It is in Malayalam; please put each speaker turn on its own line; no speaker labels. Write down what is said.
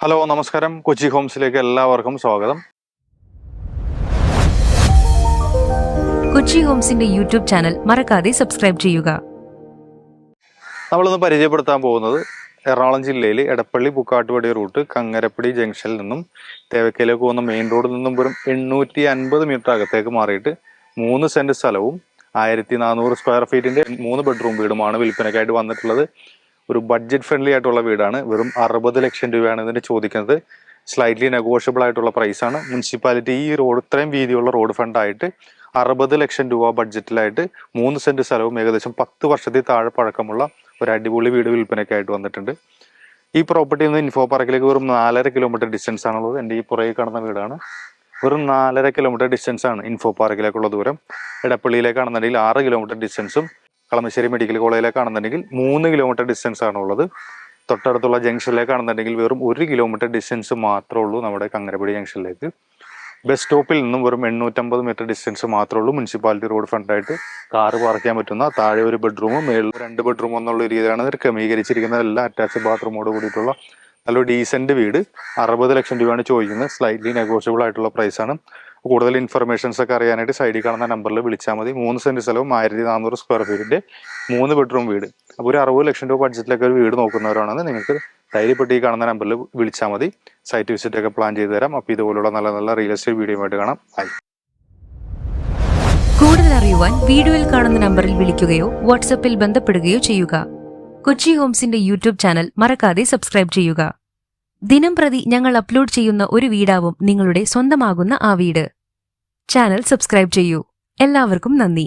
ഹലോ നമസ്കാരം, കൊച്ചി ഹോംസിലേക്ക് എല്ലാവർക്കും സ്വാഗതം.
കൊച്ചി ഹോംസിന്റെ യൂട്യൂബ് ചാനൽ മറക്കാതെ സബ്സ്ക്രൈബ് ചെയ്യുക.
നമ്മളിന്ന് പരിചയപ്പെടുത്താൻ പോകുന്നത് എറണാകുളം ജില്ലയിൽ എടപ്പള്ളി പുക്കാട്ടുപടി റൂട്ട് കങ്ങരപ്പടി ജംഗ്ഷനിൽ നിന്നും തേവക്കയിലേക്ക് പോകുന്ന മെയിൻ റോഡിൽ നിന്നും വെറും 850 മീറ്റർ അകത്തേക്ക് മാറിയിട്ട് 3 സെന്റ് സ്ഥലവും 1400 സ്ക്വയർ ഫീറ്റിന്റെ 3 ബെഡ്റൂം വീടുമാണ് വിൽപ്പനയ്ക്കായിട്ട് വന്നിട്ടുള്ളത്. ഒരു ബഡ്ജറ്റ് ഫ്രണ്ട്ലി ആയിട്ടുള്ള വീടാണ്. വെറും 60 ലക്ഷം രൂപയാണ് ഇതിന് ചോദിക്കുന്നത്. സ്ലൈറ്റ്ലി നെഗോഷ്യബിൾ ആയിട്ടുള്ള പ്രൈസാണ്. മുനിസിപ്പാലിറ്റി ഈ റോഡ് ഇത്രയും വീതിയുള്ള റോഡ് ഫണ്ടായിട്ട് 60 ലക്ഷം രൂപ ബഡ്ജറ്റിലായിട്ട് 3 സെന്റ് സ്ഥലവും ഏകദേശം 10 വർഷത്തിൽ താഴെ പഴക്കമുള്ള ഒരു അടിപൊളി വീട് വിൽപ്പനയ്ക്കായിട്ട് വന്നിട്ടുണ്ട്. ഈ പ്രോപ്പർട്ടിയിൽ നിന്ന് ഇൻഫോ പാർക്കിലേക്ക് വെറും 4.5 കിലോമീറ്റർ ഡിസ്റ്റൻസ് ആണുള്ളത്. എൻ്റെ ഈ പുറകെ കാണുന്ന വീടാണ്. വെറും 4.5 കിലോമീറ്റർ ഡിസ്റ്റൻസ് ആണ് ഇൻഫോ പാർക്കിലേക്കുള്ള ദൂരം. എടപ്പള്ളിയിലേക്കാണെന്നുണ്ടെങ്കിൽ 6 കിലോമീറ്റർ ഡിസ്റ്റൻസും കളമശ്ശേരി മെഡിക്കൽ കോളേജിലേക്കാണെന്നുണ്ടെങ്കിൽ 3 കിലോമീറ്റർ ഡിസ്റ്റൻസ് ആണുള്ളത്. തൊട്ടടുത്തുള്ള ജംഗ്ഷനിലേക്കാണെന്നുണ്ടെങ്കിൽ വെറും 1 കിലോമീറ്റർ ഡിസ്റ്റൻസ് മാത്രമേ ഉള്ളൂ നമ്മുടെ കങ്ങരപ്പടി ജംഗ്ഷനിലേക്ക്. ബസ് സ്റ്റോപ്പിൽ നിന്നും വെറും 850 മീറ്റർ ഡിസ്റ്റൻസ് മാത്രമേ ഉള്ളൂ. മുനിസിപ്പാലിറ്റി റോഡ് ഫ്രണ്ടായിട്ട് കാറ് പാർക്ക് ചെയ്യാൻ പറ്റുന്ന, താഴെ ഒരു ബെഡ്റൂമും മേളിൽ 2 ബെഡ്റൂം എന്നുള്ള രീതിയിലാണ് ഇത് ക്രമീകരിച്ചിരിക്കുന്നത്. എല്ലാം അറ്റാച്ച്ഡ് ബാത്റൂമോട് കൂടിയിട്ടുള്ള നല്ലൊരു ഡീസന്റ് വീട്. 60 ലക്ഷം രൂപയാണ് ചോദിക്കുന്നത്. സ്ലൈറ്റ്ലി നെഗോഷ്യബിൾ ആയിട്ടുള്ള പ്രൈസാണ്. കൂടുതൽ ഇൻഫർമേഷൻസ് ഒക്കെ അറിയാനായിട്ട് സൈഡിൽ കാണുന്ന നമ്പറിൽ വിളിച്ചാൽ മതി. 3 സെന്റ് സ്ഥലവും 1400 സ്ക്വയർ ഫീറ്റിന്റെ 3 ബെഡ്റൂം വീട്. അപ്പോൾ ഒരു 60 ലക്ഷം രൂപ ബഡ്ജറ്റിലൊക്കെ ഒരു വീട് നോക്കുന്നവരാണെന്ന് നിങ്ങൾക്ക് ധൈര്യപ്പെട്ട് ഈ കാണുന്ന നമ്പറിൽ വിളിച്ചാൽ മതി. സൈറ്റ് വിസിറ്റ് ഒക്കെ പ്ലാൻ ചെയ്തു തരാം. അപ്പോൾ ഇതുപോലുള്ള നല്ല നല്ല റിയൽ എസ്റ്റേറ്റ് വീഡിയോ ആയിട്ട് കാണാം. ബൈ.
കൂടുതൽ അറിയുവാൻ വീഡിയോയിൽ കാണുന്ന നമ്പറിൽ വിളിക്കുകയോ വാട്സപ്പിൽ ബന്ധപ്പെടുകയോ ചെയ്യുക. കൊച്ചി ഹോംസിന്റെ യൂട്യൂബ് ചാനൽ മറക്കാതെ സബ്സ്ക്രൈബ് ചെയ്യുക. ദിനം പ്രതി ഞങ്ങൾ അപ്ലോഡ് ചെയ്യുന്ന ഒരു വീടാവും നിങ്ങളുടെ സ്വന്തമാകുന്ന ആ വീട്. ചാനൽ സബ്സ്ക്രൈബ് ചെയ്യൂ. എല്ലാവർക്കും നന്ദി.